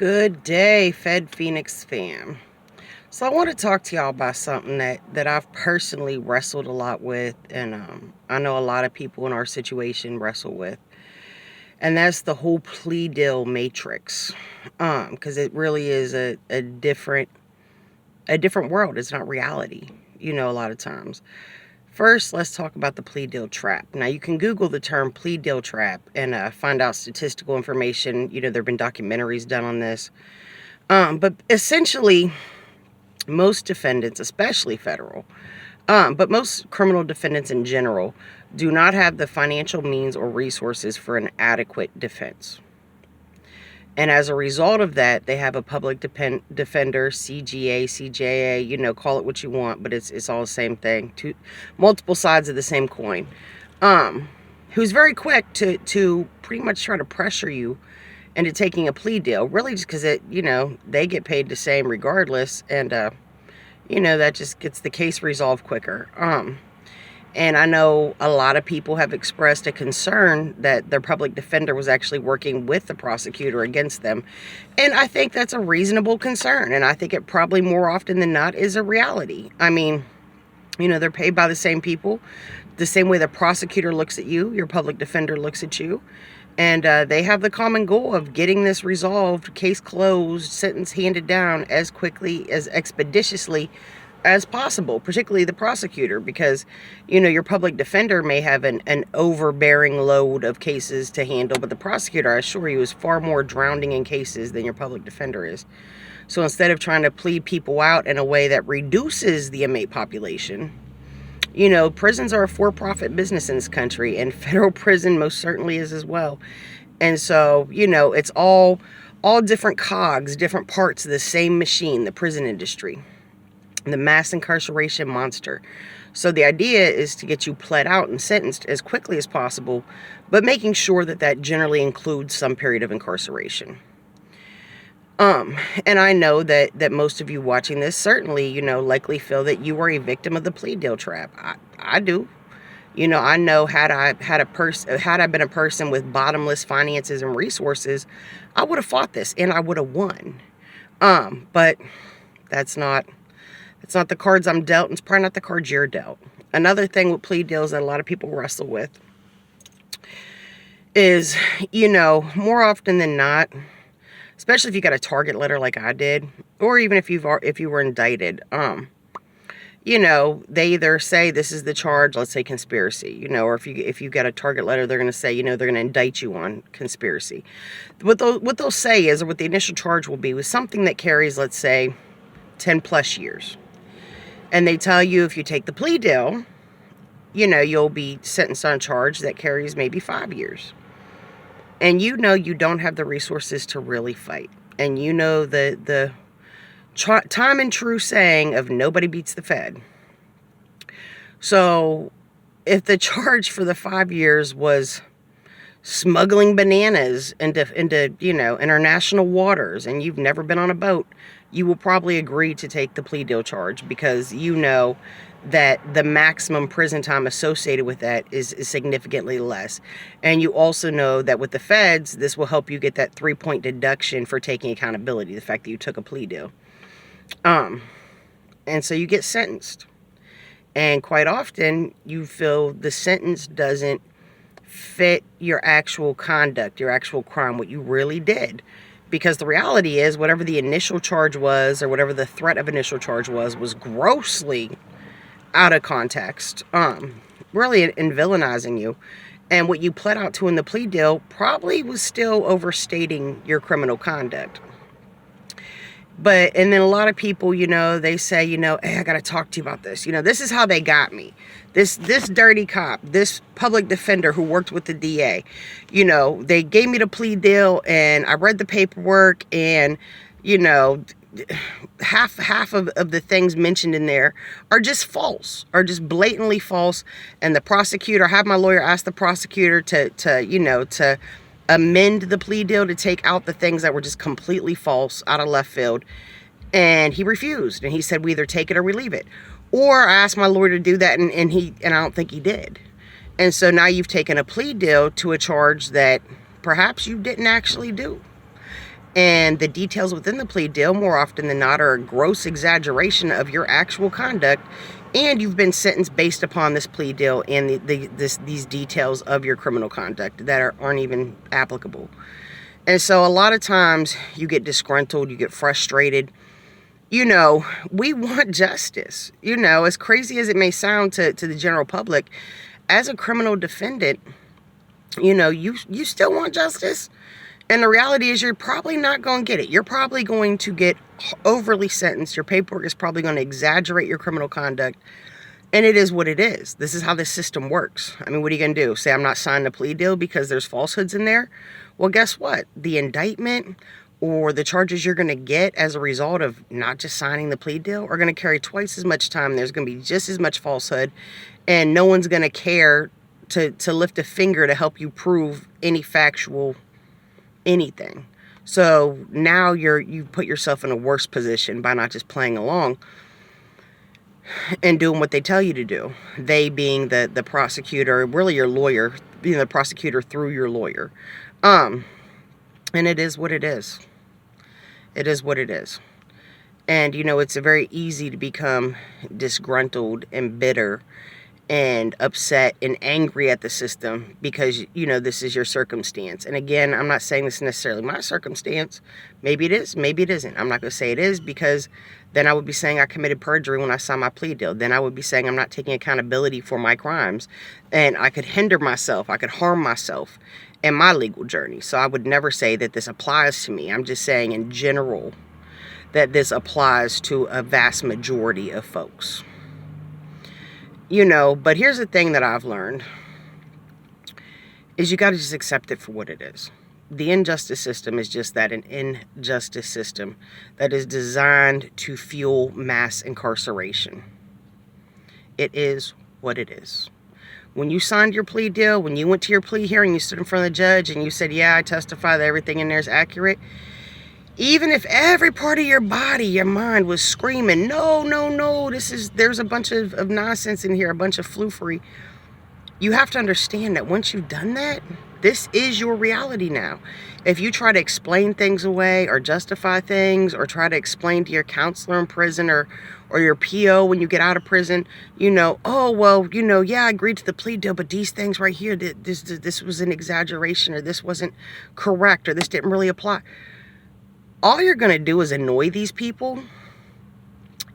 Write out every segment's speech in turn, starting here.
Good day, Fed Phoenix fam. So I want to talk to y'all about something that I've personally wrestled a lot with, and I know a lot of people in our situation wrestle with, and that's the whole plea deal matrix. Because it really is a different world. It's not reality, a lot of times. First, let's talk about the plea deal trap. Now, you can Google the term plea deal trap and find out statistical information. There have been documentaries done on this. But essentially, most defendants, especially federal, but most criminal defendants in general, do not have the financial means or resources for an adequate defense. And as a result of that, they have a public defender, CGA, CJA, call it what you want, but it's all the same thing. Multiple sides of the same coin. Who's very quick to pretty much try to pressure you into taking a plea deal, really just because they get paid the same regardless, and that just gets the case resolved quicker. And I know a lot of people have expressed a concern that their public defender was actually working with the prosecutor against them. And I think that's a reasonable concern. And I think it probably more often than not is a reality. I mean, they're paid by the same people. The same way the prosecutor looks at you, your public defender looks at you. And they have the common goal of getting this resolved, case closed, sentence handed down as quickly, as expeditiously as possible, particularly the prosecutor, because, your public defender may have an overbearing load of cases to handle, but the prosecutor, I assure you, is far more drowning in cases than your public defender is. So instead of trying to plead people out in a way that reduces the inmate population, prisons are a for-profit business in this country, and federal prison most certainly is as well. And so, it's all different cogs, different parts of the same machine, the prison industry, the mass incarceration monster. So the idea is to get you pled out and sentenced as quickly as possible, but making sure that generally includes some period of incarceration. And I know that most of you watching this certainly, likely feel that you are a victim of the plea deal trap. I do. I know had I been a person with bottomless finances and resources, I would have fought this and I would have won. But that's not the cards I'm dealt, and it's probably not the cards you're dealt. Another thing with plea deals that a lot of people wrestle with is, more often than not, especially if you got a target letter like I did, or even if you were indicted, they either say this is the charge, let's say conspiracy, or if you got a target letter, they're going to say, they're going to indict you on conspiracy. What they'll say is, or what the initial charge will be, was something that carries, let's say, 10 plus years. And they tell you if you take the plea deal, you'll be sentenced on a charge that carries maybe 5 years. And you don't have the resources to really fight. And the time and true saying of nobody beats the Fed. So if the charge for the 5 years was smuggling bananas into international waters, and you've never been on a boat, you will probably agree to take the plea deal charge, because that the maximum prison time associated with that is significantly less. And you also know that with the feds, this will help you get that 3-point deduction for taking accountability, the fact that you took a plea deal. And so you get sentenced. And quite often, you feel the sentence doesn't fit your actual conduct, your actual crime, what you really did. Because the reality is, whatever the initial charge was, or whatever the threat of initial charge was grossly out of context, really in villainizing you. And what you pled out to in the plea deal probably was still overstating your criminal conduct. And then a lot of people, they say, hey, I got to talk to you about this. This is how they got me. This dirty cop, this public defender who worked with the DA, they gave me the plea deal, and I read the paperwork, and, half of the things mentioned in there are just false, are just blatantly false. And the prosecutor, I had my lawyer ask the prosecutor to amend the plea deal to take out the things that were just completely false, out of left field. And he refused. And he said, we either take it or we leave it. Or I asked my lawyer to do that, and I don't think he did. And so now you've taken a plea deal to a charge that perhaps you didn't actually do. And the details within the plea deal, more often than not, are a gross exaggeration of your actual conduct, and you've been sentenced based upon this plea deal and these details of your criminal conduct that aren't even applicable. And so a lot of times you get disgruntled, you get frustrated. We want justice. As crazy as it may sound to the general public, as a criminal defendant, you still want justice. And the reality is you're probably not going to get it. You're probably going to get overly sentenced. Your paperwork is probably going to exaggerate your criminal conduct. And it is what it is. This is how this system works. I mean, what are you going to do? Say I'm not signing a plea deal because there's falsehoods in there? Well, guess what? The indictment or the charges you're going to get as a result of not just signing the plea deal are going to carry twice as much time. There's going to be just as much falsehood. And no one's going to care to lift a finger to help you prove any factual anything. So now you put yourself in a worse position by not just playing along and doing what they tell you to do. They being the prosecutor, really your lawyer, being the prosecutor through your lawyer. And it is what it is. It is what it is. And it's very easy to become disgruntled and bitter and upset and angry at the system because, this is your circumstance. And again, I'm not saying this is necessarily my circumstance. Maybe it is, maybe it isn't. I'm not going to say it is because then I would be saying I committed perjury when I signed my plea deal. Then I would be saying I'm not taking accountability for my crimes. And I could hinder myself. I could harm myself in my legal journey. So I would never say that this applies to me. I'm just saying in general that this applies to a vast majority of folks. But here's the thing that I've learned is you got to just accept it for what it is. The injustice system is just that, an injustice system that is designed to fuel mass incarceration. It is what it is. When you signed your plea deal, when you went to your plea hearing, you stood in front of the judge and you said, yeah, I testify that everything in there is accurate. Even if every part of your body, your mind was screaming, no, no, no, there's a bunch of nonsense in here, a bunch of floofery. You have to understand that once you've done that, this is your reality now. If you try to explain things away or justify things or try to explain to your counselor in prison or your PO when you get out of prison, oh, well, yeah, I agreed to the plea deal, but these things right here, this was an exaggeration or this wasn't correct or this didn't really apply. All you're going to do is annoy these people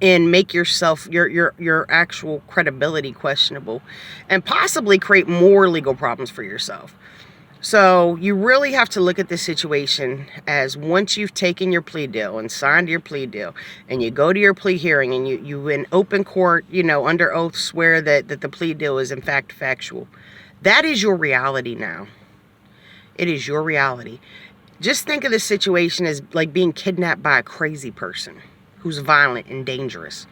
and make yourself, your actual credibility questionable and possibly create more legal problems for yourself. So you really have to look at this situation as once you've taken your plea deal and signed your plea deal and you go to your plea hearing and you in open court, under oath swear that the plea deal is in fact factual. That is your reality now. It is your reality. Just think of this situation as like being kidnapped by a crazy person who's violent and dangerous.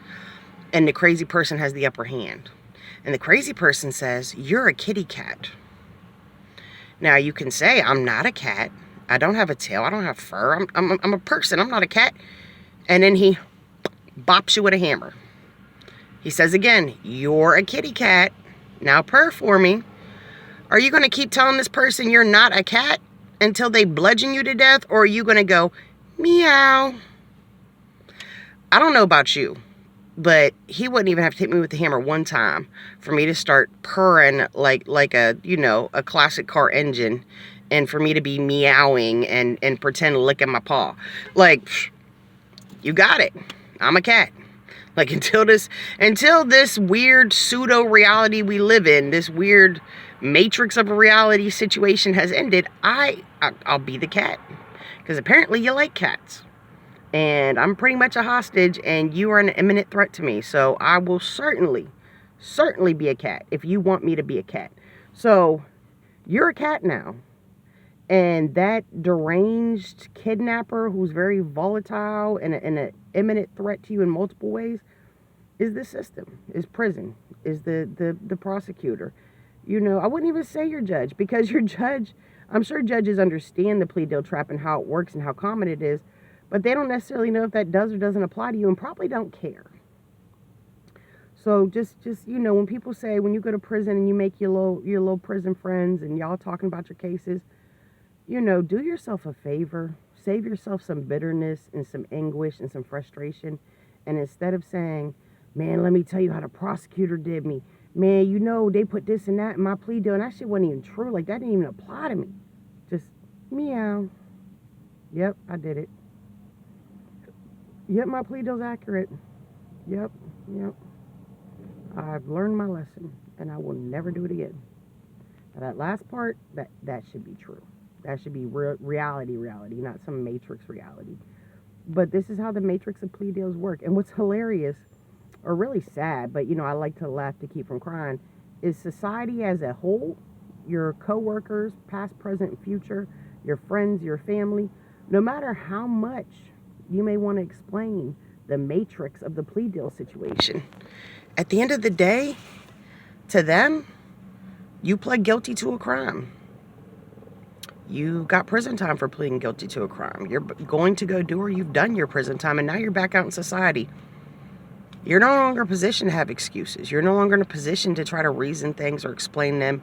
And the crazy person has the upper hand. And the crazy person says, you're a kitty cat. Now you can say, I'm not a cat. I don't have a tail. I don't have fur. I'm a person. I'm not a cat. And then he bops you with a hammer. He says again, you're a kitty cat. Now purr for me. Are you going to keep telling this person you're not a cat until they bludgeon you to death, or are you going to go, meow? I don't know about you, but he wouldn't even have to hit me with the hammer one time for me to start purring like a, a classic car engine and for me to be meowing and pretend licking my paw. Like, you got it. I'm a cat. Like, until this weird pseudo-reality we live in, this weird matrix of a reality situation has ended, I'll be the cat. Because apparently you like cats. And I'm pretty much a hostage, and you are an imminent threat to me. So I will certainly be a cat if you want me to be a cat. So you're a cat now. And that deranged kidnapper who's very volatile and an imminent threat to you in multiple ways is the system, is prison, is the prosecutor. I wouldn't even say your judge, because your judge, I'm sure judges understand the plea deal trap and how it works and how common it is, but they don't necessarily know if that does or doesn't apply to you and probably don't care. So just when people say, when you go to prison and you make your little prison friends and y'all talking about your cases, do yourself a favor. Save yourself some bitterness and some anguish and some frustration. And instead of saying, man, let me tell you how the prosecutor did me. Man, you know, they put this and that in my plea deal, and that shit wasn't even true. Like, that didn't even apply to me. Just, meow. Yep, I did it. Yep, my plea deal's accurate. Yep. I've learned my lesson, and I will never do it again. Now, that last part, that should be true. That should be reality, not some matrix reality. But this is how the matrix of plea deals work. And what's hilarious, or really sad, but, you know, I like to laugh to keep from crying, is society as a whole, your coworkers, past, present, and future, your friends, your family, no matter how much you may want to explain the matrix of the plea deal situation, at the end of the day, to them, you pled guilty to a crime. You got prison time for pleading guilty to a crime. You're going to go do, or you've done your prison time, and now you're back out in society. You're no longer in a position to have excuses. You're no longer in a position to try to reason things or explain them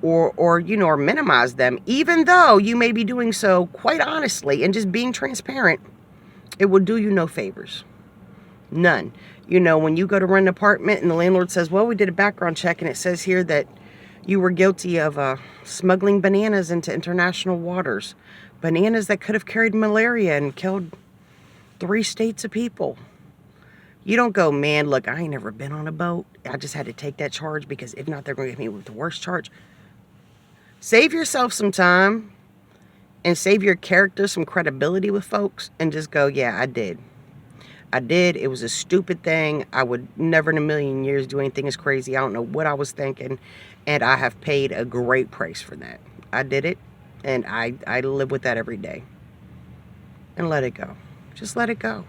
or you know, or minimize them, even though you may be doing so quite honestly and just being transparent. It will do you no favors. None. You know, when you go to rent an apartment and the landlord says, well, we did a background check and it says here that you were guilty of smuggling bananas into international waters. Bananas that could have carried malaria and killed 3 states of people. You don't go, man, look, I ain't never been on a boat. I just had to take that charge because if not, they're going to get me with the worst charge. Save yourself some time and save your character some credibility with folks and just go, yeah, I did. It was a stupid thing. I would never in a million years do anything as crazy. I don't know what I was thinking. And I have paid a great price for that. I did it. And I live with that every day. And let it go. Just let it go.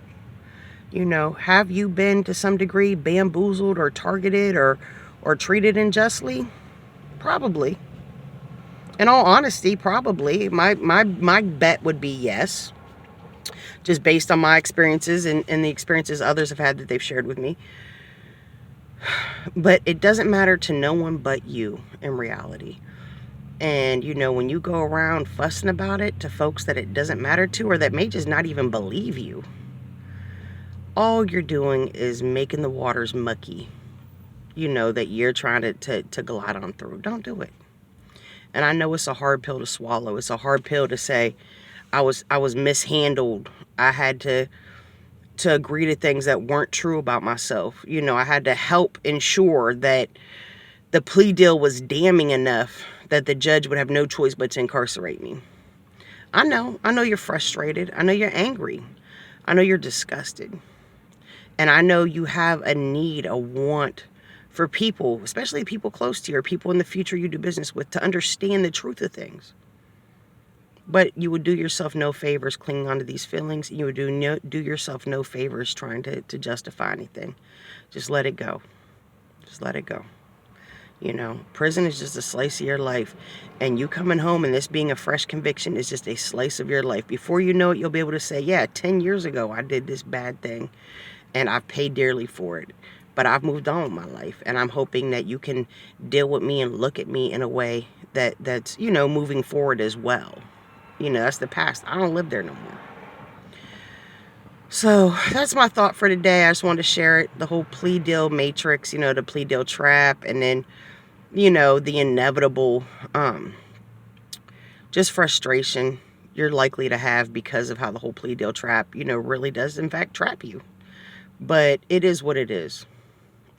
You know, have you been to some degree bamboozled or targeted or treated unjustly? Probably. In all honesty, probably. My bet would be yes. Just based on my experiences and the experiences others have had that they've shared with me. But it doesn't matter to no one but you in reality. And, you know, when you go around fussing about it to folks that it doesn't matter to or that may just not even believe you, all you're doing is making the waters mucky, you know, that you're trying to glide on through. Don't do it. And I know it's a hard pill to swallow. It's a hard pill to say, I was mishandled. I had to agree to things that weren't true about myself. You know, I had to help ensure that the plea deal was damning enough that the judge would have no choice but to incarcerate me. I know you're frustrated. I know you're angry. I know you're disgusted. And I know you have a need, a want for people, especially people close to you or people in the future you do business with, to understand the truth of things. But you would do yourself no favors clinging onto these feelings. You would do yourself no favors trying to justify anything. Just let it go. Just let it go. You know, prison is just a slice of your life. And you coming home and this being a fresh conviction is just a slice of your life. Before you know it, you'll be able to say, yeah, 10 years ago I did this bad thing and I've paid dearly for it. But I've moved on with my life. And I'm hoping that you can deal with me and look at me in a way that's, you know, moving forward as well. You know, that's the past. I don't live there no more. So that's my thought for today. I just wanted to share it. The whole plea deal matrix, you know, the plea deal trap. And then, you know, the inevitable just frustration you're likely to have because of how the whole plea deal trap, you know, really does in fact trap you. But it is what it is.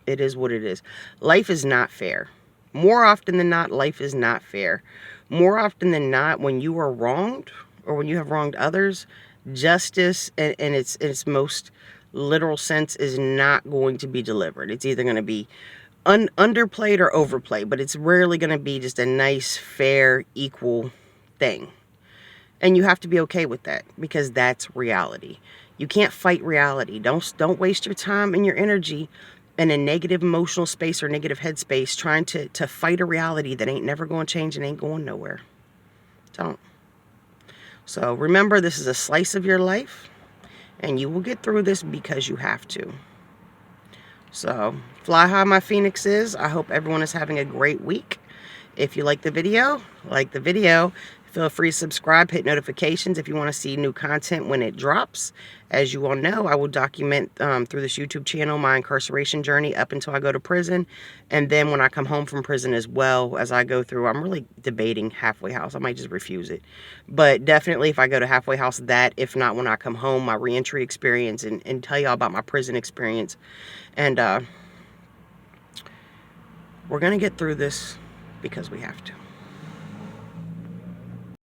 It is what it is. Life is not fair. More often than not, life is not fair. More often than not, when you are wronged or when you have wronged others, justice in its most literal sense is not going to be delivered. It's either going to be underplayed or overplayed, but it's rarely going to be just a nice, fair, equal thing. And you have to be okay with that because that's reality. You can't fight reality. Don't waste your time and your energy in a negative emotional space or negative headspace trying to fight a reality that ain't never going to change and ain't going nowhere. Don't. So remember, this is a slice of your life and you will get through this because you have to. So fly high, my phoenixes. I hope everyone is having a great week. If you like the video, Feel free to subscribe, hit notifications if you want to see new content when it drops. As you all know, I will document through this YouTube channel my incarceration journey up until I go to prison. And then when I come home from prison as well, as I go through, I'm really debating halfway house. I might just refuse it. But definitely if I go to halfway house, that, if not when I come home, my reentry experience, and tell y'all about my prison experience. And we're going to get through this because we have to.